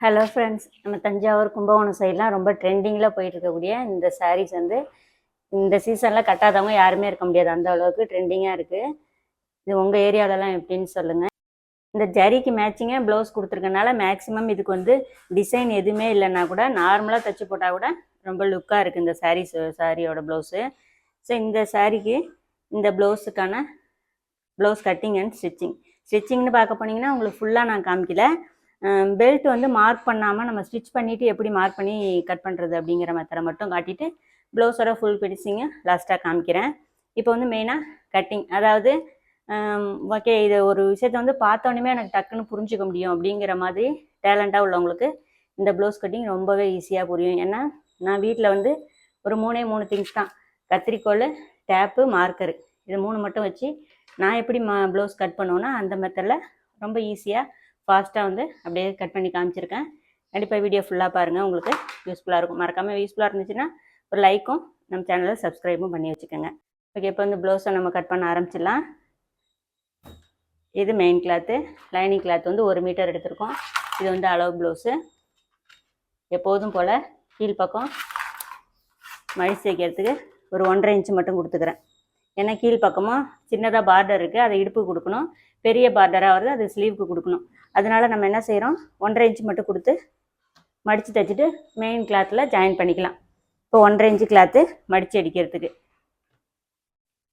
Hello friends, நம்ம தஞ்சாவூர் கும்பகோணம் சைட்லாம் ரொம்ப ட்ரெண்டிங்கில் போயிட்டு இருக்கக்கூடிய இந்த சாரீஸ் வந்து இந்த சீசனில் கட்டாதவங்க யாருமே இருக்க முடியாது. அந்த அளவுக்கு ட்ரெண்டிங்காக இருக்குது. இது உங்கள் ஏரியாவிலலாம் எப்படின்னு சொல்லுங்கள். இந்த ஜரிக்கு மேட்சிங்காக ப்ளவுஸ் கொடுத்துருக்கனால மேக்ஸிமம் இதுக்கு வந்து டிசைன் எதுவுமே இல்லைன்னா கூட நார்மலாக தைச்சி போட்டால் கூட ரொம்ப லுக்காக இருக்குது இந்த சாரியோட ப்ளவுஸு. ஸோ இந்த சாரீக்கு இந்த ப்ளவுஸுக்கான ப்ளவுஸ் கட்டிங் அண்ட் ஸ்டிச்சிங்னு பார்க்க போனீங்கன்னா உங்களுக்கு ஃபுல்லாக நான் காமிக்கல. பெல்ட் வந்து மார்க் பண்ணாமல் நம்ம ஸ்டிச் பண்ணிவிட்டு எப்படி மார்க் பண்ணி கட் பண்ணுறது அப்படிங்கிற மெத்தடை மட்டும் காட்டிட்டு ப்ளவுஸோட ஃபுல் ஃபினிஷிங்கை லாஸ்ட்டாக காமிக்கிறேன். இப்போ வந்து மெயினாக கட்டிங், அதாவது ஓகே இது ஒரு விஷயத்தை வந்து பார்த்தோன்னே எனக்கு டக்குன்னு புரிஞ்சுக்க முடியும் அப்படிங்கிற மாதிரி டேலண்ட்டாக உள்ளவங்களுக்கு இந்த ப்ளவுஸ் கட்டிங் ரொம்பவே ஈஸியாக புரியும். ஏன்னா நான் வீட்டில் வந்து ஒரு மூணு திங்ஸ் தான், கத்திரிக்கோல், டேப்பு, மார்க்கரு, இது 3 மட்டும் வச்சு நான் எப்படி ப்ளவுஸ் கட் பண்ணுவேன்னா அந்த மெத்தடில் ரொம்ப ஈஸியாக ஃபாஸ்ட்டாக வந்து அப்படியே கட் பண்ணி காமிச்சிருக்கேன். கண்டிப்பாக வீடியோ ஃபுல்லாக பாருங்கள், உங்களுக்கு யூஸ்ஃபுல்லாக இருக்கும். மறக்காமல் யூஸ்ஃபுல்லாக இருந்துச்சுன்னா ஒரு லைக்கும் நம்ம சேனலை சப்ஸ்கிரைபும் பண்ணி வச்சுக்கோங்க. ஓகே, இப்போ வந்து ப்ளவுஸை நம்ம கட் பண்ண ஆரம்பிச்சிடலாம். இது மெயின் கிளாத்து, லைனிங் கிளாத் வந்து 1 மீட்டர் எடுத்திருக்கோம். இது வந்து அளவு ப்ளவுஸு. எப்போதும் போல் கீழ்ப்பக்கம் மடிச்சு வைக்கிறதுக்கு ஒரு 1.5 இன்ச்சு மட்டும் கொடுத்துக்கிறேன். ஏன்னா கீழ்ப்பக்கமும் சின்னதாக பார்டர் இருக்குது, அதை இடுப்பு கொடுக்கணும். பெரிய பார்டராக வருது, அது ஸ்லீவுக்கு கொடுக்கணும். அதனால நம்ம என்ன செய்கிறோம், 1.5 இன்ச்சு மட்டும் கொடுத்து மடித்து தைச்சிட்டு மெயின் கிளாத்தில் ஜாயின் பண்ணிக்கலாம். இப்போ 1.5 இன்ச்சு கிளாத்து மடித்து அடிக்கிறதுக்கு.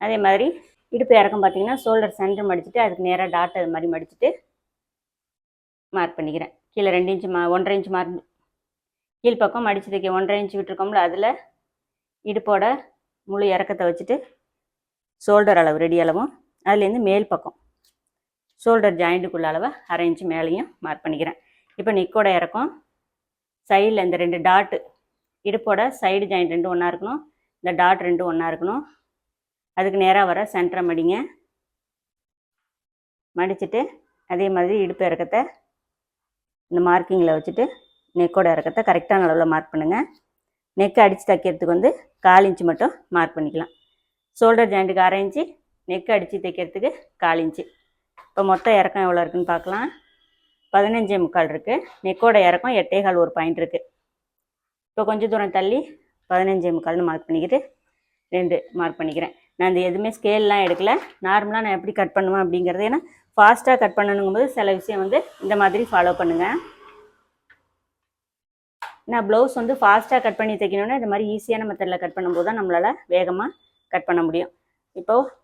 அதே மாதிரி இடுப்பு இறக்கம் பார்த்தீங்கன்னா ஷோல்டர் சென்டர் மடிச்சுட்டு அதுக்கு நேராக டாட் அது மாதிரி மடிச்சுட்டு மார்க் பண்ணிக்கிறேன். கீழே 2 இன்ச்சு 1.5 இன்ச்சு மார்க், கீழ்ப்பக்கம் மடித்து தைக்க 1.5 இன்ச்சு விட்டுருக்கோம்ல, அதில் இடுப்போட முழு இறக்கத்தை வச்சுட்டு ஷோல்டர் அளவு ரெடி அளவும் அதுலேருந்து மேல் பக்கம் ஷோல்டர் ஜாயிண்ட்டுக்குள்ள அளவை 1/2 இன்ச்சு மேலேயும் மார்க் பண்ணிக்கிறேன். இப்போ நெக்கோட இறக்கம் சைடில் இந்த 2 டாட்டு, இடுப்போட சைடு ஜாயிண்ட் 2 ஒன்றா இருக்கணும், இந்த டாட் 2 ஒன்றா இருக்கணும். அதுக்கு நேராக வர சென்டரை மடிங்க. மடிச்சுட்டு அதே மாதிரி இடுப்பு இறக்கத்தை இந்த மார்க்கிங்கில் வச்சுட்டு நெக்கோட இறக்கத்தை கரெக்டான அளவில் மார்க் பண்ணுங்கள். நெக்கை அடித்து தைக்கிறதுக்கு வந்து 1/4 இன்ச்சு மட்டும் மார்க் பண்ணிக்கலாம். ஷோல்டர் ஜாயிண்ட்டுக்கு 1/2 இன்ச்சு, நெக்கை அடித்து தைக்கிறதுக்கு 1/4 இன்ச்சு. இப்போ மொத்தம் இறக்கம் எவ்வளோ இருக்குதுன்னு பார்க்கலாம். 15.75 இருக்குது. நெக்கோட இறக்கம் 8.25 ஒரு பாயிண்ட் இருக்குது. இப்போ கொஞ்சம் தூரம் தள்ளி 15.75 மார்க் பண்ணிக்கிட்டு 2 மார்க் பண்ணிக்கிறேன். நான் இந்த எதுவுமே ஸ்கேல்லாம் எடுக்கல, நார்மலாக நான் எப்படி கட் பண்ணுவேன் அப்படிங்கிறது. ஏன்னா ஃபாஸ்ட்டாக கட் பண்ணணுங்கும்போது சில விஷயம் வந்து இந்த மாதிரி ஃபாலோ பண்ணுங்கள். நான் ப்ளவுஸ் வந்து ஃபாஸ்ட்டாக கட் பண்ணி தைக்கணுன்னா இந்த மாதிரி ஈஸியான மெத்தடில் கட் பண்ணும்போது தான் நம்மளால் வேகமாக கட் பண்ண முடியும். இப்போது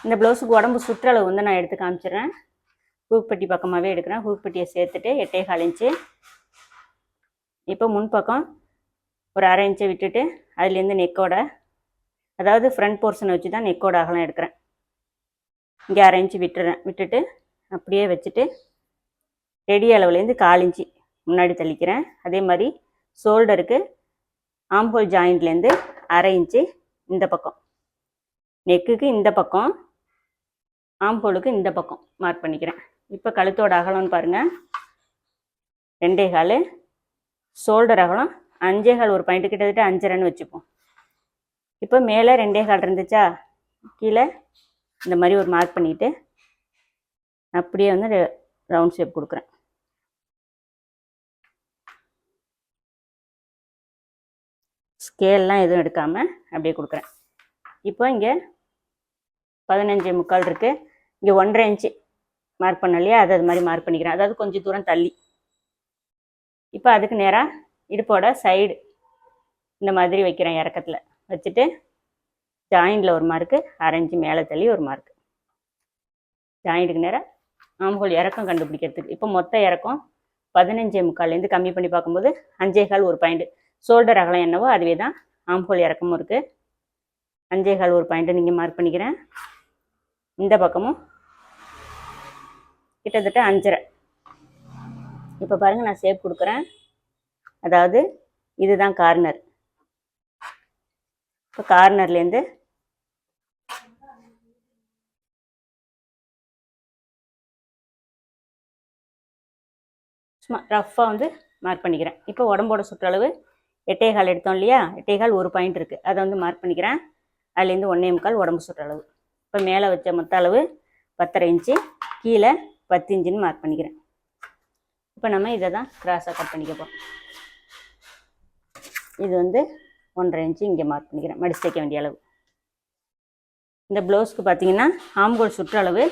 இந்த ப்ளவுஸுக்கு உடம்பு சுற்றளவு வந்து நான் எடுத்து காமிச்சிடுறேன். ஹூக்பட்டி பக்கமாகவே எடுக்கிறேன். ஹூக்பட்டியை சேர்த்துட்டு 8.25 இன்ச்சு. இப்போ முன்பக்கம் ஒரு 1/2 இன்ச்சை விட்டுட்டு அதுலேருந்து நெக்கோட, அதாவது ஃப்ரண்ட் போர்ஷனை வச்சு தான் நெக்கோட அகலம் எடுக்கிறேன். இங்கே 1/2 இன்ச்சு விட்டுட்டு அப்படியே வச்சுட்டு ரெடி அளவுலேருந்து 1/4 இன்ச்சு முன்னாடி தள்ளிக்கிறேன். அதே மாதிரி ஷோல்டருக்கு ஆம்ஹோல் ஜாயிண்ட்லேருந்து 1/2 இன்ச்சு இந்த பக்கம், நெக்குக்கு இந்த பக்கம், ஆம்ஹோலுக்கு இந்த பக்கம் மார்க் பண்ணிக்கிறேன். இப்போ கழுத்தோட அகலம்னு பாருங்கள் 2.25, ஷோல்டர் அகலம் 5.25 ஒரு பாயிண்ட், கிட்டத்தட்ட 5.5 வச்சுப்போம். இப்போ மேலே 2.25 இருந்துச்சா, கீழே இந்த மாதிரி ஒரு மார்க் பண்ணிவிட்டு அப்படியே வந்து ரவுண்ட் ஷேப் கொடுக்குறேன். ஸ்கேல்லாம் எதுவும் எடுக்காமல் அப்படியே கொடுக்குறேன். இப்போ இங்கே 15.75 இருக்குது. இங்கே 1.5 இன்ச்சு மார்க் பண்ண இல்லையா, அது மாதிரி மார்க் பண்ணிக்கிறேன். அதாவது கொஞ்சம் தூரம் தள்ளி. இப்போ அதுக்கு நேராக இடுப்போட சைடு இந்த மாதிரி வைக்கிறேன். இறக்கத்தில் வச்சுட்டு ஜாயிண்டில் ஒரு மார்க்கு, 1/2 இன்ச்சு மேலே தள்ளி ஒரு மார்க்கு, ஜாயிண்ட்டுக்கு நேராக ஆம்ஹோல் இறக்கம் கண்டுபிடிக்கிறதுக்கு. இப்போ மொத்த இறக்கம் 15.75 கம்மி பண்ணி பார்க்கும்போது 5.25 ஒரு பாயிண்ட். ஷோல்டர் அகலம் என்னவோ அதுவே தான் ஆம்ஹோல் இறக்கமும் இருக்குது. 5.25 ஒரு பாயிண்ட்டு நீங்கள் மார்க் பண்ணிக்கிறேன். இந்த பக்கமும் கிட்டத்தட்ட 5.5. இப்போ பாருங்கள் நான் ஷேப் கொடுக்குறேன். அதாவது இதுதான் கார்னர். இப்போ கார்னர்லேருந்து சும்மா ரஃப்பாக வந்து மார்க் பண்ணிக்கிறேன். இப்போ உடம்போட சுற்றளவு 8.25 எடுத்தோம் இல்லையா, 8.25 ஒரு பாயிண்ட் இருக்குது, அதை வந்து மார்க் பண்ணிக்கிறேன். அதுலேருந்து 1.25 உடம்பு சுற்றளவு. இப்போ மேலே வச்ச மொத்த அளவு 10.5 இன்ச்சு, கீழே 10 இன்ச்சுன்னு மார்க் பண்ணிக்கிறேன். இப்போ நம்ம இதை தான் கிராஸாக கட் பண்ணிக்க போகிறோம். இது வந்து 1.5 இன்ச்சு இங்கே மார்க் பண்ணிக்கிறேன், மடிச்சு தைக்க வேண்டிய அளவு. இந்த ப்ளவுஸ்க்கு பார்த்தீங்கன்னா ஆம்கோல் சுற்றளவு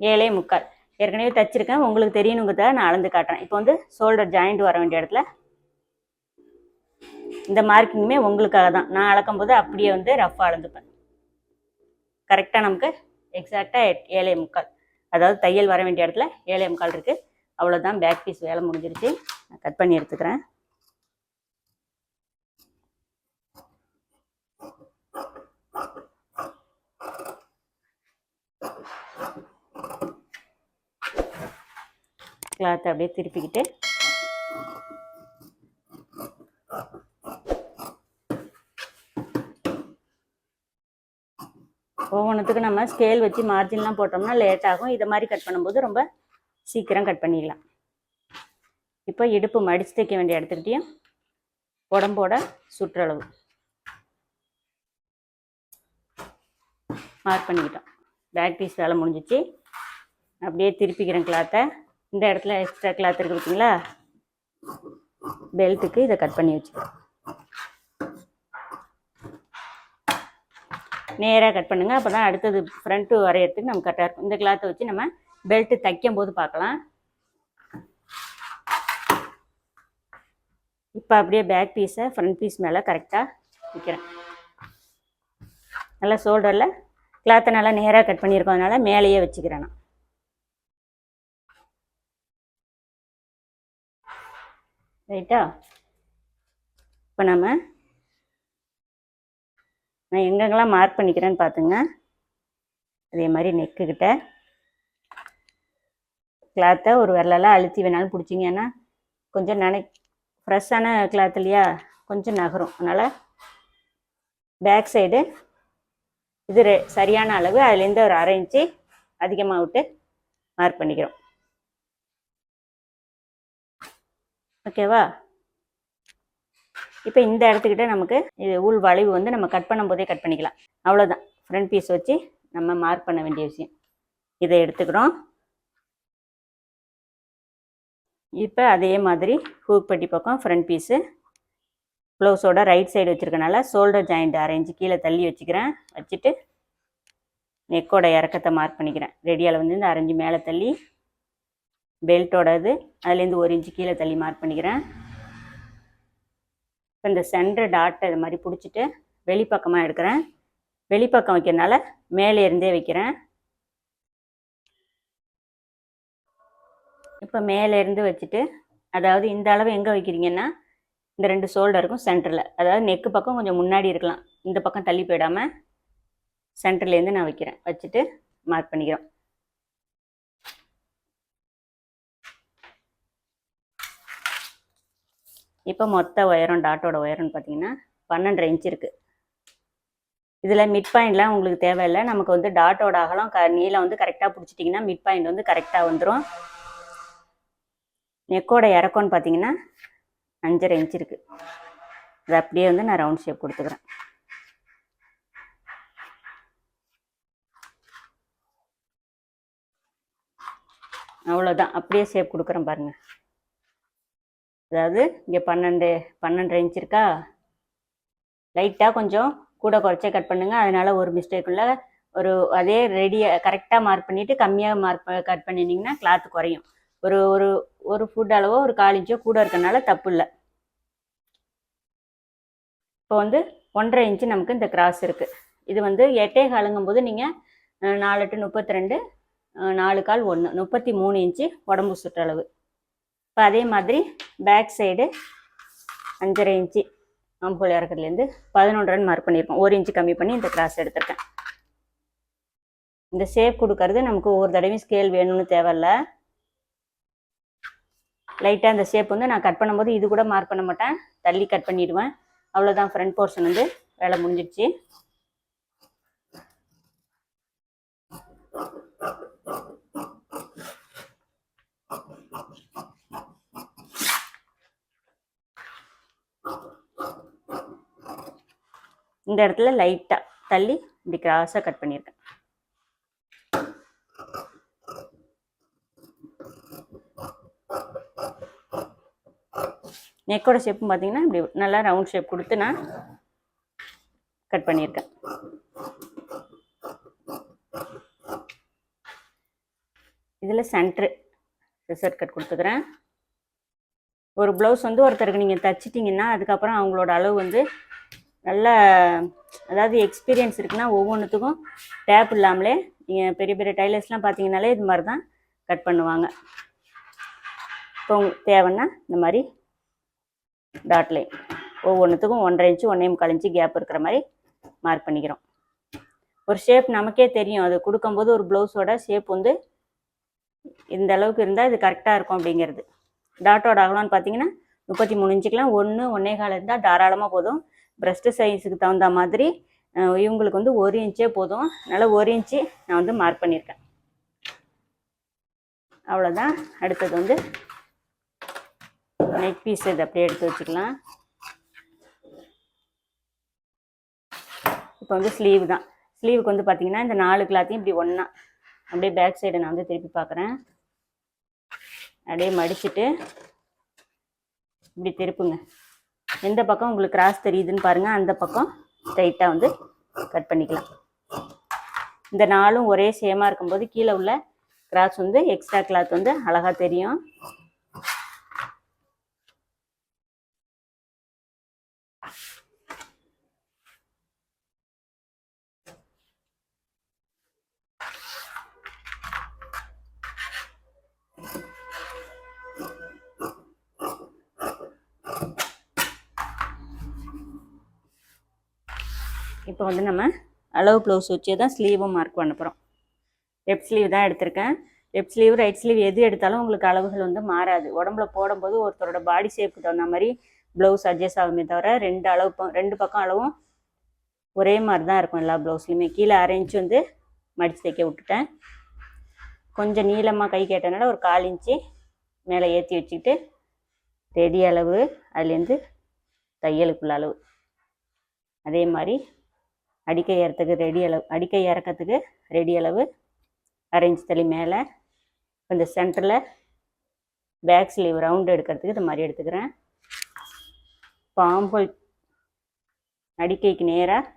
7.75. ஏற்கனவே தைச்சிருக்கேன், உங்களுக்கு தெரியணுங்கிறத நான் அளந்து காட்டுறேன். இப்போ வந்து ஷோல்டர் ஜாயிண்ட் வர வேண்டிய இடத்துல இந்த மார்க்கிங்குமே உங்களுக்காக தான். நான் அளக்கும் போது அப்படியே வந்து ரஃபாக அளந்துப்பேன். கரெக்டாக நமக்கு எக்ஸாக்டாக 7.75, அதாவது தையல் வர வேண்டிய இடத்துல 7.75 இருக்குது. அவ்வளோதான், பேக் பீஸ் வேலை முடிஞ்சிருச்சு. நான் கட் பண்ணி எடுத்துக்கிறேன். கிளாத்தை அப்படியே திருப்பிக்கிட்டு ஒவ்வொன்றுத்துக்கு நம்ம ஸ்கேல் வச்சு மார்ஜின்லாம் போட்டோம்னா லேட் ஆகும். இதை மாதிரி கட் பண்ணும்போது ரொம்ப சீக்கிரம் கட் பண்ணிடலாம். இப்போ இடுப்பு மடித்து தைக்க வேண்டிய இடத்துக்கிட்டையும் உடம்போட சுற்றளவு மார்க் பண்ணிக்கிட்டோம். பேக் பீஸ் வேலை முடிஞ்சிச்சு. அப்படியே திருப்பிக்கிறேன் கிளாத்தை. இந்த இடத்துல எக்ஸ்ட்ரா கிளாத் இருக்குது பார்த்தீங்களா, பெல்ட்டுக்கு இதை கட் பண்ணி வச்சுக்கிறேன். நேராக கட் பண்ணுங்கள், அப்போ தான் அடுத்தது ஃப்ரண்ட்டு வரையறதுக்கு நம்ம கரெக்டாக இருக்கும். இந்த கிளாத்தை வச்சு நம்ம பெல்ட்டு தைக்கும் போது பார்க்கலாம். இப்போ அப்படியே பேக் பீஸை ஃப்ரண்ட் பீஸ் மேலே கரெக்டாக வைக்கிறேன். நல்லா ஷோல்டரில் கிளாத்தை நல்லா நேராக கட் பண்ணியிருக்கோம், அதனால் மேலேயே வச்சுக்கிறேன் நான். ரைட்டா? இப்போ நான் எங்கெங்கெல்லாம் மார்க் பண்ணிக்கிறேன்னு பார்த்துங்க. அதே மாதிரி நெக்குக்கிட்ட கிளாத்தை ஒரு விரலெல்லாம் அழுத்தி வேணாலும் பிடிச்சிங்கன்னா கொஞ்சம் ஃப்ரெஷ்ஷான கிளாத் இல்லையா, கொஞ்சம் நகரும். அதனால் பேக் சைடு இது சரியான அளவு, அதுலேருந்து ஒரு 1/2 இன்ச்சு அதிகமாக விட்டு மார்க் பண்ணிக்கிறோம். ஓகேவா? இப்போ இந்த இடத்துக்கிட்ட நமக்கு இது உள் வளைவு வந்து நம்ம கட் பண்ணும் போதே கட் பண்ணிக்கலாம். அவ்வளோதான், ஃப்ரண்ட் பீஸ் வச்சு நம்ம மார்க் பண்ண வேண்டிய விஷயம். இதை எடுத்துக்கிறோம். இப்போ அதே மாதிரி ஹூக் பட்டி பக்கம் ஃப்ரண்ட் பீஸு ப்ளவுஸோட ரைட் சைடு வச்சுருக்கனால ஷோல்டர் ஜாயிண்ட் 1/2 இன்ச்சு கீழே தள்ளி வச்சுக்கிறேன். வச்சுட்டு நெக்கோட இறக்கத்தை மார்க் பண்ணிக்கிறேன். ரெடியால் வந்து இந்த 1/2 இன்ச்சு மேலே தள்ளி பெல்ட்டோட இது அதுலேருந்து 1 இன்ச்சு கீழே தள்ளி மார்க் பண்ணிக்கிறேன். இப்போ இந்த சென்டர் டாட்டை இது மாதிரி பிடிச்சிட்டு வெளிப்பக்கமாக எடுக்கிறேன். வெளிப்பக்கம் வைக்கிறதுனால மேலே இருந்தே வைக்கிறேன். இப்போ மேலே இருந்து வச்சுட்டு, அதாவது இந்த அளவு எங்கே வைக்கிறீங்கன்னா இந்த 2 ஷோல்டருக்கும் சென்டரில், அதாவது நெக்கு பக்கம் கொஞ்சம் முன்னாடி இருக்கலாம், இந்த பக்கம் தள்ளி போயிடாமல் சென்டர்லேருந்து நான் வைக்கிறேன். வச்சுட்டு மார்க் பண்ணிக்கிறோம். இப்போ மொத்த உயரம் டாட்டோட உயரம்னு பார்த்தீங்கன்னா 12.5 இன்ச்சு இருக்குது. இதில் மிட் பாயிண்ட்லாம் உங்களுக்கு தேவையில்லை. நமக்கு வந்து டாட்டோட அகலம் நீளம் வந்து கரெக்டாக பிடிச்சிட்டிங்கன்னா மிட் பாயிண்ட் வந்து கரெக்டாக வந்துடும். நெக்கோட இறக்கம்னு பார்த்தீங்கன்னா 5.5 இன்ச்சு இருக்குது. அது அப்படியே வந்து நான் ரவுண்ட் ஷேப் கொடுத்துக்கிறேன். அவ்வளோதான், அப்படியே ஷேப் கொடுக்குறேன் பாருங்கள். அதாவது இங்கே 12.5 இன்ச் இருக்கா, லைட்டாக கொஞ்சம் கூட குறைச்சே கட் பண்ணுங்கள். அதனால் ஒரு மிஸ்டேக் இல்லை. ஒரு அதே ரெடியாக கரெக்டாக மார்க் பண்ணிவிட்டு கம்மியாக கட் பண்ணிட்டீங்கன்னா கிளாத்து குறையும். ஒரு ஒரு ஒரு ஃபுட் அளவோ ஒரு 1/4 இன்ச்சோ கூட இருக்கனால தப்பு இல்லை. இப்போ வந்து 1.5 இன்ச்சு நமக்கு இந்த கிராஸ் இருக்குது. இது வந்து 8.25 போது நீங்கள் 4 × 32 4 1/4 1 33 இன்ச்சு உடம்பு சுற்றளவு. இப்போ அதே மாதிரி பேக் சைடு 5.5 இன்ச்சு ஆம்போல் இறக்கத்துலேருந்து 11 மார்க் பண்ணியிருக்கோம். 1 இன்ச்சு கம்மி பண்ணி இந்த கிராஸ் எடுத்திருக்கேன். இந்த ஷேப் கொடுக்கறது நமக்கு ஒவ்வொரு தடவையும் ஸ்கேல் வேணும்னு தேவையில்லை. லைட்டாக இந்த ஷேப் வந்து நான் கட் பண்ணும்போது இது கூட மார்க் பண்ண மாட்டேன், தள்ளி கட் பண்ணிடுவேன். அவ்வளோதான், ஃப்ரண்ட் போர்ஷன் வந்து வேலை முடிஞ்சிடுச்சு. இந்த இடத்துல லைட்டாக தள்ளி இப்படி கிராஸாக கட் பண்ணியிருக்கேன். நெக்கோட ஷேப்பும் பார்த்தீங்கன்னா இப்படி நல்லா ரவுண்ட் ஷேப் கொடுத்து நான் கட் பண்ணியிருக்கேன். இதில் சென்ட்ரு சிசர் கட் கொடுத்துக்கிறேன். ஒரு ப்ளவுஸ் வந்து ஒருத்தருக்கு நீங்கள் தைச்சிட்டிங்கன்னா அதுக்கப்புறம் அவங்களோட அளவு வந்து நல்லா, அதாவது எக்ஸ்பீரியன்ஸ் இருக்குன்னா ஒவ்வொன்றுத்துக்கும் டேப் இல்லாமலே நீங்கள் பெரிய பெரிய டைலர்ஸ்லாம் பார்த்தீங்கன்னாலே இது மாதிரி தான் கட் பண்ணுவாங்க. இப்போ உங்களுக்கு தேவைன்னா இந்த மாதிரி டாட் லைன் ஒவ்வொன்றுத்துக்கும் 1.5 இன்ச்சு 1.25 இன்ச்சு கேப் இருக்கிற மாதிரி மார்க் பண்ணிக்கிறோம். ஒரு ஷேப் நமக்கே தெரியும், அது கொடுக்கும்போது ஒரு ப்ளவுஸோட ஷேப் வந்து இந்த அளவுக்கு இருந்தால் இது கரெக்டாக இருக்கும் அப்படிங்கிறது. டாட்டோட அகலம்னு பார்த்தீங்கன்னா 33 இன்ச்சுக்கெலாம் 1 1.25 இருந்தால் தாராளமாக போதும். ப்ரெஸ்ட்டு சைஸுக்கு தகுந்த மாதிரி இவங்களுக்கு வந்து 1 இன்ச்சே போதும். அதனால் 1 இன்ச்சு நான் வந்து மார்க் பண்ணியிருக்கேன். அவ்வளோதான். அடுத்தது வந்து நெக் பீஸ் இது அப்படியே எடுத்து வச்சுக்கலாம். இப்போ வந்து ஸ்லீவ் தான். ஸ்லீவுக்கு வந்து பார்த்தீங்கன்னா இந்த 4 கிளாத்தையும் இப்படி ஒன்றா அப்படியே பேக் சைடை நான் வந்து திருப்பி பார்க்குறேன். அப்படியே மடிச்சுட்டு இப்படி திருப்புங்க. எந்த பக்கம் உங்களுக்கு கிராஸ் தெரியுதுன்னு பாருங்கள், அந்த பக்கம் ஸ்ட்ரைட்டாக வந்து கட் பண்ணிக்கலாம். இந்த 4ம் ஒரே சேமாக இருக்கும்போது கீழே உள்ள கிராஸ் வந்து எக்ஸ்ட்ரா கிளாத் வந்து அழகாக தெரியும். இப்போ வந்து நம்ம அளவு ப்ளவுஸ் வச்சே தான் ஸ்லீவும் மார்க் பண்ண போகிறோம். லெஃப்ட் ஸ்லீவ் தான் எடுத்திருக்கேன். லெஃப்ட் ஸ்லீவ் ரைட் ஸ்லீவ் எது எடுத்தாலும் உங்களுக்கு அளவுகள் வந்து மாறாது. உடம்புல போடும்போது ஒருத்தரோட பாடி ஷேப்புக்கு தகுந்த மாதிரி ப்ளவுஸ் அட்ஜஸ்ட் ஆகுமே தவிர ரெண்டு பக்கம் அளவும் ஒரே மாதிரி தான் இருக்கும் எல்லா ப்ளவுஸ்லையுமே. கீழே 1/2 இன்ச்சு வந்து மடித்து தைக்க விட்டுட்டேன். கொஞ்சம் நீளமாக கை கேட்டனால ஒரு 1/4 இன்ச்சு மேலே ஏற்றி வச்சுக்கிட்டு ரெடி அளவு, அதுலேருந்து தையலுக்குள்ள அளவு, அதே மாதிரி அடிக்கை ஏறத்துக்கு ரெடி அளவு, அடிக்கை இறக்கத்துக்கு ரெடி அளவு 1/2 இன்ச் தள்ளி மேலே. இந்த சென்டரில் பேக் ஸ்லீவ் ரவுண்டு எடுக்கிறதுக்கு இது மாதிரி எடுத்துக்கிறேன். இப்போ ஆம்ஹோல் அடிக்கைக்கு நேராக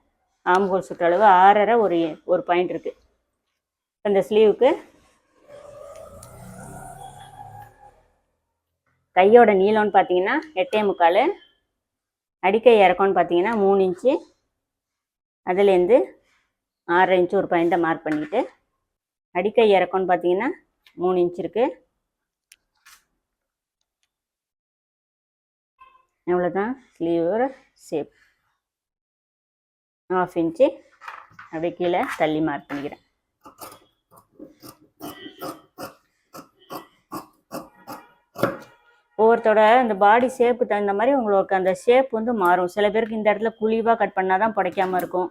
ஆம்ஹோல் சுற்றளவு 6.5 ஒரு பாயிண்ட் இருக்குது. இந்த ஸ்லீவுக்கு கையோட நீளம்னு பார்த்தீங்கன்னா 8.25, அடிக்கை இறக்கம்னு பார்த்தீங்கன்னா 3 இன்ச்சு, அதுலேருந்து 6.5 இன்ச்சு ஒரு பாயிண்ட்டை மார்க் பண்ணிவிட்டு அடிக்கை இறக்கம்னு பார்த்தீங்கன்னா 3 இன்ச் இருக்குது. அவ்வளோதான் ஸ்லீவோட ஷேப். 1/2 இன்ச்சு அப்படியே கீழே தள்ளி மார்க் பண்ணிக்கிறேன். ஒவ்வொருத்தோட அந்த பாடி ஷேப்புக்கு தகுந்த மாதிரி உங்களுக்கு அந்த ஷேப் வந்து மாறும். சில பேருக்கு இந்த இடத்துல குழிவாக கட் பண்ணால் தான் புடைக்காமல் இருக்கும்.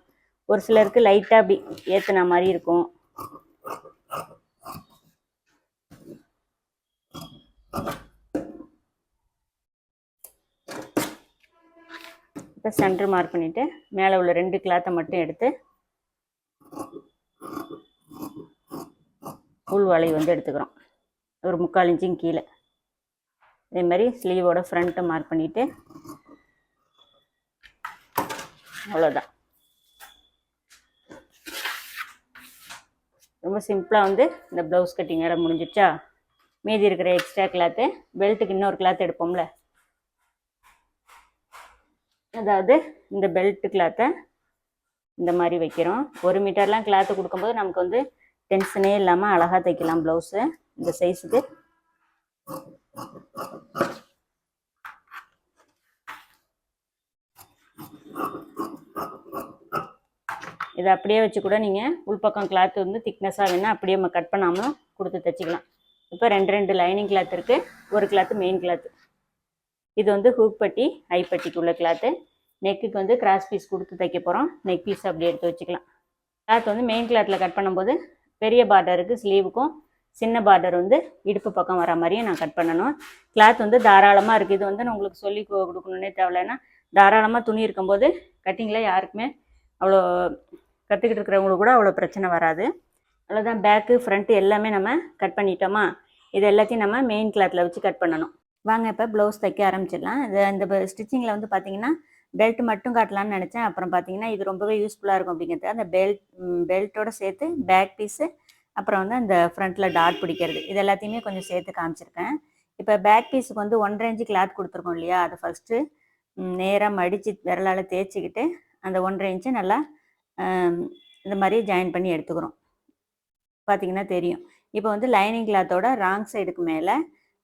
ஒரு சிலருக்கு லைட்டாக அப்படி ஏற்றுன மாதிரி இருக்கும். இப்போ சென்டர் மார்க் பண்ணிவிட்டு மேலே உள்ள 2 கிளாத்தை மட்டும் எடுத்து உள் வளைவு வந்து எடுத்துக்கிறோம் ஒரு 3/4 இன்ச்சும் கீழே. இதே மாதிரி ஸ்லீவோட ஃப்ரண்ட்டை மார்க் பண்ணிவிட்டு அவ்வளோதான். ரொம்ப சிம்பிளாக வந்து இந்த ப்ளவுஸ் கட்டிங் வேறு முடிஞ்சிடுச்சா. மீதி இருக்கிற எக்ஸ்ட்ரா கிளாத்து பெல்ட்டுக்கு இன்னொரு கிளாத் எடுப்போம்ல, அதாவது இந்த பெல்ட் கிளாத்தை இந்த மாதிரி வைக்கிறோம். 1 மீட்டர்லாம் கிளாத்து கொடுக்கும்போது நமக்கு வந்து டென்ஷனே இல்லாமல் அழகாக தைக்கலாம் ப்ளவுஸு இந்த சைஸுக்கு. இதை அப்படியே வச்சு கூட நீங்கள் உள்பக்கம் கிளாத்து வந்து திக்னஸாக வேணால் அப்படியே நம்ம கட் பண்ணாமல் கொடுத்து தைச்சிக்கலாம். இப்போ 2 லைனிங் கிளாத் இருக்குது, ஒரு கிளாத்து மெயின் கிளாத்து. இது வந்து ஹூக் பட்டி ஐப்பட்டிக்கு உள்ள கிளாத்து. நெக்குக்கு வந்து கிராஸ் பீஸ் கொடுத்து தைக்க போகிறோம். நெக் பீஸ் அப்படியே எடுத்து வச்சுக்கலாம். கிளாத் வந்து மெயின் கிளாத்தில் கட் பண்ணும்போது பெரிய பார்டருக்கு ஸ்லீவுக்கும் சின்ன பார்டர் வந்து இடுப்பு பக்கம் வர மாதிரியே நான் கட் பண்ணணும். கிளாத் வந்து தாராளமாக இருக்குது. இது வந்து நான் உங்களுக்கு சொல்லி கொடுக்கணுன்னே தேவையில்லைன்னா தாராளமாக துணி இருக்கும்போது கட்டிங்கில் யாருக்குமே அவ்வளோ கற்றுக்கிட்டு இருக்கிறவங்களுக்கு கூட அவ்வளோ பிரச்சனை வராது. அவ்வளோதான், பேக்கு ஃப்ரண்ட்டு எல்லாமே நம்ம கட் பண்ணிட்டோமா? இது எல்லாத்தையும் நம்ம மெயின் கிளாத்தில் வச்சு கட் பண்ணணும். வாங்க இப்போ ப்ளவுஸ் தைக்க ஆரம்பிச்சிடலாம். இந்த ஸ்டிச்சிங்கில் வந்து பார்த்தீங்கன்னா பெல்ட் மட்டும் காட்டலான்னு நினச்சேன். அப்புறம் பார்த்தீங்கன்னா இது ரொம்பவே யூஸ்ஃபுல்லாக இருக்கும் அப்படிங்கிறது அந்த பெல்ட்டோட சேர்த்து பேக் பீஸு, அப்புறம் வந்து அந்த ஃப்ரண்ட்டில் டாட் பிடிக்கிறது, இது எல்லாத்தையுமே கொஞ்சம் சேர்த்து காமிச்சிருக்கேன். இப்போ பேக் பீஸுக்கு வந்து 1.5 இன்ச்சு கிளாத் கொடுத்துருக்கோம் இல்லையா? அதை ஃபஸ்ட்டு நேராக மடித்து விரலால் தேய்ச்சிக்கிட்டு அந்த 1.5 இன்ச்சு நல்லா இந்த மாதிரி ஜாயின் பண்ணி எடுத்துக்கிறோம். பார்த்தீங்கன்னா தெரியும். இப்போ வந்து லைனிங் கிளாத்தோட ராங் சைடுக்கு மேலே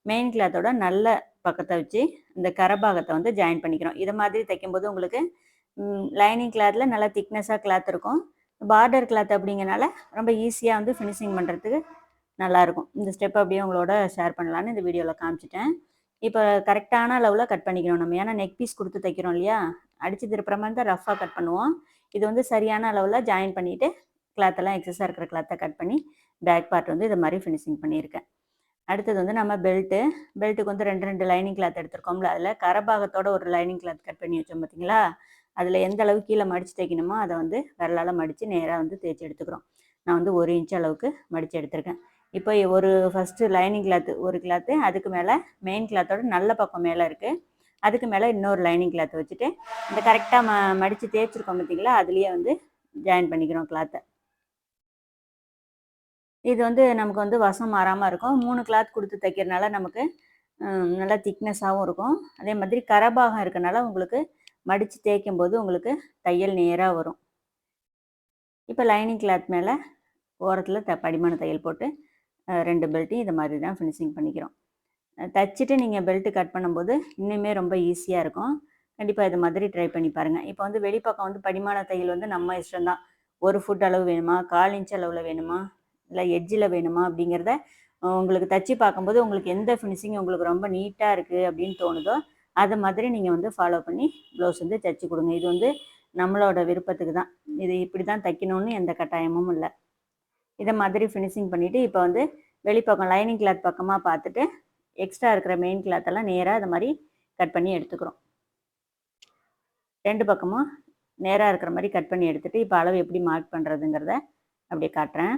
மெயின் கிளாத்தோட நல்ல பக்கத்தை வச்சு இந்த கரபாகத்தை வந்து ஜாயின் பண்ணிக்கிறோம். இதை மாதிரி தைக்கும்போது உங்களுக்கு லைனிங் கிளாத்தில் நல்லா திக்னஸாக கிளாத் இருக்கும். பார்டர் கிளாத் அப்படிங்கிறனால ரொம்ப ஈஸியாக வந்து ஃபினிஷிங் பண்ணுறதுக்கு நல்லாயிருக்கும். இந்த ஸ்டெப் அப்படியே உங்களோட ஷேர் பண்ணலான்னு இந்த வீடியோவில் காமிச்சிட்டேன். இப்போ கரெக்டான அளவில் கட் பண்ணிக்கணும் நம்ம. ஏன்னா நெக் பீஸ் கொடுத்து தைக்கிறோம் இல்லையா? அடித்து திருப்புற மாதிரி தான் ரஃபாக கட் பண்ணுவோம். இது வந்து சரியான அளவில் ஜாயின் பண்ணிவிட்டு கிளாத்தெல்லாம் எக்ஸஸாக இருக்கிற கிளாத்தை கட் பண்ணி பேக் பார்ட் வந்து இது மாதிரி ஃபினிஷிங் பண்ணியிருக்கேன். அடுத்தது வந்து நம்ம பெல்ட்டுக்கு வந்து 2 லைனிங் கிளாத் எடுத்துருக்கோம்ல, அதில் கரபாகத்தோட ஒரு லைனிங் கிளாத் கட் பண்ணி வச்சோம் பார்த்தீங்களா? அதில் எந்த அளவுக்கு கீழே மடித்து தைக்கணுமோ அதை வந்து விரலால் மடித்து நேராக வந்து தேய்ச்சி எடுத்துக்கிறோம். நான் வந்து 1 இன்ச் அளவுக்கு மடித்து எடுத்திருக்கேன். இப்போ ஃபஸ்ட்டு லைனிங் கிளாத்து ஒரு கிளாத்து, அதுக்கு மேலே மெயின் கிளாத்தோட நல்ல பக்கம் மேலே இருக்குது, அதுக்கு மேலே இன்னொரு லைனிங் கிளாத்தை வச்சுட்டு இந்த கரெக்டாக மடித்து தேய்ச்சிருக்கோம் பார்த்தீங்களா? அதுலேயே வந்து ஜாயின் பண்ணிக்கிறோம் கிளாத்தை. இது வந்து நமக்கு வந்து வசம் மாறாமல் இருக்கும். 3 கிளாத் கொடுத்து தைக்கிறனால நமக்கு நல்லா திக்னஸாகவும் இருக்கும். அதே மாதிரி கரபாகம் இருக்கனால உங்களுக்கு மடித்து தேய்க்கும் போது உங்களுக்கு தையல் நேராக வரும். இப்போ லைனிங் கிளாத் மேலே ஓரத்தில் படிமான தையல் போட்டு 2 பெல்ட்டையும் இது மாதிரி தான் ஃபினிஷிங் பண்ணிக்கிறோம். தைச்சிட்டு நீங்கள் பெல்ட்டு கட் பண்ணும்போது இன்னுமே ரொம்ப ஈஸியாக இருக்கும். கண்டிப்பாக இது மாதிரி ட்ரை பண்ணி பாருங்கள். இப்போ வந்து வெளிப்பக்கம் வந்து படிமான தையல் வந்து நம்ம இஷ்டம்தான். 1 ஃபுட் அளவு வேணுமா, 1/4 இன்ச் அளவில் வேணுமா, இல்லை எட்ஜில் வேணுமா அப்படிங்கிறத உங்களுக்கு தைச்சி பார்க்கும்போது உங்களுக்கு எந்த ஃபினிஷிங் உங்களுக்கு ரொம்ப நீட்டாக இருக்குது அப்படின்னு தோணுதோ அதை மாதிரி நீங்கள் வந்து ஃபாலோ பண்ணி ப்ளவுஸ் வந்து தைச்சி கொடுங்க. இது வந்து நம்மளோட விருப்பத்துக்கு தான். இது இப்படி தான் தைக்கணும்னு எந்த கட்டாயமும் இல்லை. இதை மாதிரி ஃபினிஷிங் பண்ணிவிட்டு இப்போ வந்து வெளிப்பக்கம் லைனிங் கிளாத் பக்கமாக பார்த்துட்டு எக்ஸ்ட்ரா இருக்கிற மெயின் கிளாத்தெல்லாம் நேராக இது மாதிரி கட் பண்ணி எடுத்துக்கிறோம். 2 பக்கமும் நேராக இருக்கிற மாதிரி கட் பண்ணி எடுத்துகிட்டு இப்போ அளவு எப்படி மார்க் பண்ணுறதுங்கிறத அப்படியே காட்டுறேன்.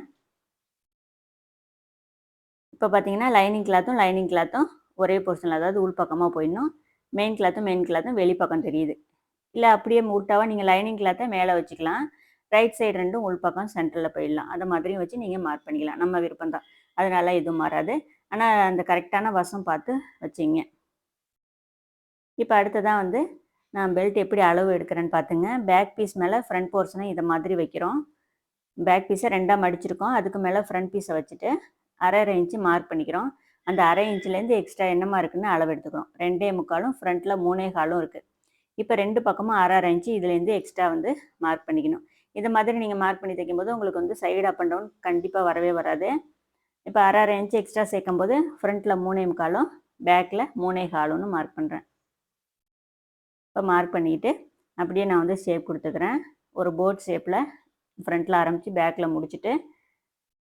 இப்போ பார்த்தீங்கன்னா லைனிங் கிளாத்தும் ஒரே போர்ஷனில், அதாவது உள் பக்கமாக போயிடணும். மெயின் கிளாத்தும் வெளிப்பக்கம் தெரியுது. இல்லை அப்படியே உள்டாவாக நீங்கள் லைனிங் கிளாத்தை மேலே வச்சுக்கலாம். ரைட் சைடு 2 உள் பக்கம் சென்டரில் போயிடலாம். அதை மாதிரியும் வச்சு நீங்கள் மார்க் பண்ணிக்கலாம். நம்ம விருப்பம் தான், அதனால எதுவும் மாறாது. ஆனால் அந்த கரெக்டான வசம் பார்த்து வச்சிங்க. இப்போ அடுத்ததான் வந்து நான் பெல்ட் எப்படி அளவு எடுக்கிறேன்னு பார்த்துங்க. பேக் பீஸ் மேலே ஃப்ரண்ட் போர்ஷனை இதை மாதிரி வைக்கிறோம். பேக் பீஸை 2ஆக மடிச்சிருக்கோம். அதுக்கு மேலே ஃப்ரண்ட் பீஸை வச்சுட்டு 1/2 இன்ச்சு மார்க் பண்ணிக்கிறோம். அந்த 1/2 இன்ச்சுலேருந்து எக்ஸ்ட்ரா என்னமா இருக்குன்னு அளவு எடுத்துக்கிறோம். 2.75 ஃப்ரண்ட்டில் 3.25 இருக்குது. இப்போ 2 பக்கமும் 1/2 இன்ச்சு இதுலேருந்து எக்ஸ்ட்ரா வந்து மார்க் பண்ணிக்கணும். இது மாதிரி நீங்கள் மார்க் பண்ணி தைக்கும்போது உங்களுக்கு வந்து சைடு அப் அண்ட் டவுன் கண்டிப்பாக வரவே வராது. இப்போ 1/2 இன்ச்சு எக்ஸ்ட்ரா சேர்க்கும்போது ஃப்ரண்ட்டில் 3.25 பேக்கில் 3.25 மார்க் பண்ணுறேன். இப்போ மார்க் பண்ணிக்கிட்டு அப்படியே நான் வந்து ஷேப் கொடுத்துக்கிறேன். ஒரு போட் ஷேப்பில் ஃப்ரண்ட்டில் ஆரம்பித்து பேக்கில் முடிச்சுட்டு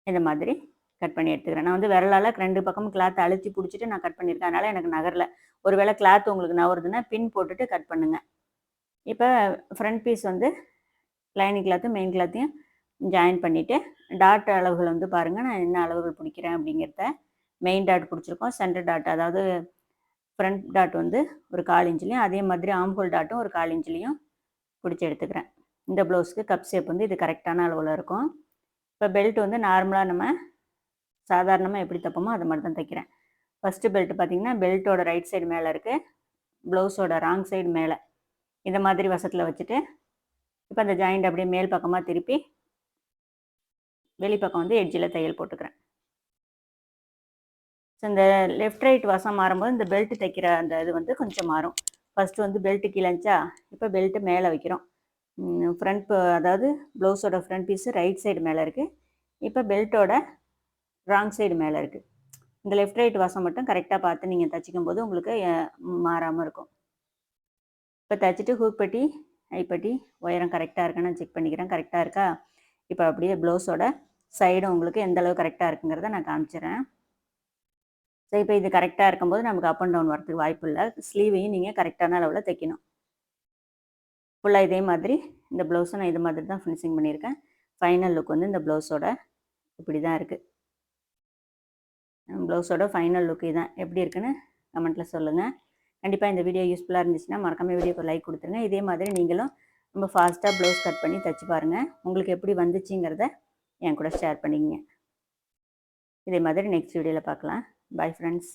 இந்த மாதிரி கட் பண்ணி எடுத்துக்கிறேன். நான் வந்து விரலால் 2 பக்கமும் கிளாத் அழுத்தி பிடிச்சிட்டு நான் கட் பண்ணியிருக்கேன். அதனால் எனக்கு நகரில். ஒரு வேளை கிளாத் உங்களுக்கு நவருதுன்னா பின் போட்டுட்டு கட் பண்ணுங்கள். இப்போ ஃப்ரண்ட் பீஸ் வந்து லைனிங் கிளாத்தும் மெயின் கிளாத்தையும் ஜாயின் பண்ணிவிட்டு டாட் அளவுகள் வந்து பாருங்கள், நான் என்ன அளவுகள் பிடிக்கிறேன் அப்படிங்கிறத. மெயின் டாட் பிடிச்சிருக்கோம், சென்டர் டாட், அதாவது ஃப்ரண்ட் டாட் வந்து ஒரு 1/4 இன்ச்லேயும், அதே மாதிரி ஆம்ஹோல் டாட்டும் ஒரு 1/4 இன்ச்லேயும் பிடிச்சி எடுத்துக்கிறேன். இந்த ப்ளவுஸுக்கு கப் ஷேப் வந்து இது கரெக்டான அளவில் இருக்கும். இப்போ பெல்ட் வந்து நார்மலாக நம்ம சாதாரணமாக எப்படி தைப்போமோ அது மாதிரி தான் தைக்கிறேன். ஃபஸ்ட்டு பெல்ட் பார்த்திங்கன்னா பெல்ட்டோட ரைட் சைடு மேலே இருக்குது, ப்ளவுஸோட ராங் சைடு மேலே. இந்த மாதிரி வசத்தில் வச்சுட்டு இப்போ அந்த ஜாயிண்ட் அப்படியே மேல் பக்கமாக திருப்பி வெளிப்பக்கம் வந்து எட்ஜில் தையல் போட்டுக்கிறேன். ஸோ இந்த லெஃப்ட் ரைட் வசம் மாறும்போது இந்த பெல்ட் தைக்கிற அந்த இது வந்து கொஞ்சம் மாறும். ஃபஸ்ட்டு வந்து பெல்ட்டு கீழே இருந்துச்சா, இப்போ பெல்ட்டு மேலே வைக்கிறோம். அதாவது ப்ளவுஸோட ஃப்ரண்ட் பீஸு ரைட் சைடு மேலே இருக்குது. இப்போ பெல்ட்டோட ராங் சைடு மேலே இருக்குது. இந்த லெஃப்ட் ரைட் வசம் மட்டும் கரெக்டாக பார்த்து நீங்கள் தைச்சிக்கும் போது உங்களுக்கு மாறாமல் இருக்கும். இப்போ தைச்சிட்டு ஹூக் பட்டி, ஐப்பட்டி உயரம் கரெக்டாக இருக்கான்னு செக் பண்ணிக்கிறேன். கரெக்டாக இருக்கா? இப்போ அப்படியே ப்ளவுஸோட சைடும் உங்களுக்கு எந்த அளவு கரெக்டாக இருக்குங்கிறத நான் காமிச்சிடுறேன். ஸோ இப்போ இது கரெக்டாக இருக்கும்போது நமக்கு அப் அண்ட் டவுன் வரதுக்கு வாய்ப்பு இல்லை. ஸ்லீவையும் நீங்கள் கரெக்டான அளவில் தைக்கணும். ஃபுல்லாக இதே மாதிரி இந்த ப்ளவுஸும் நான் இது மாதிரி தான் ஃபினிஷிங் பண்ணியிருக்கேன். ஃபைனல் லுக் வந்து இந்த ப்ளவுஸோட இப்படி தான் இருக்குது. ப்ளவுஸோட ஃபைனல் லுக் இதான். எப்படி இருக்குன்னு கமெண்ட்டில் சொல்லுங்கள். கண்டிப்பாக இந்த வீடியோ யூஸ்ஃபுல்லாக இருந்துச்சுன்னா மறக்காமல் வீடியோக்கு லைக் கொடுத்துருங்க. இதே மாதிரி நீங்களும் ரொம்ப ஃபாஸ்ட்டாக ப்ளவுஸ் கட் பண்ணி தைச்சி பாருங்கள். உங்களுக்கு எப்படி வந்துச்சுங்கிறத என் கூட ஷேர் பண்ணிக்கங்க. இதே மாதிரி நெக்ஸ்ட் வீடியோவில் பார்க்கலாம். Bye friends.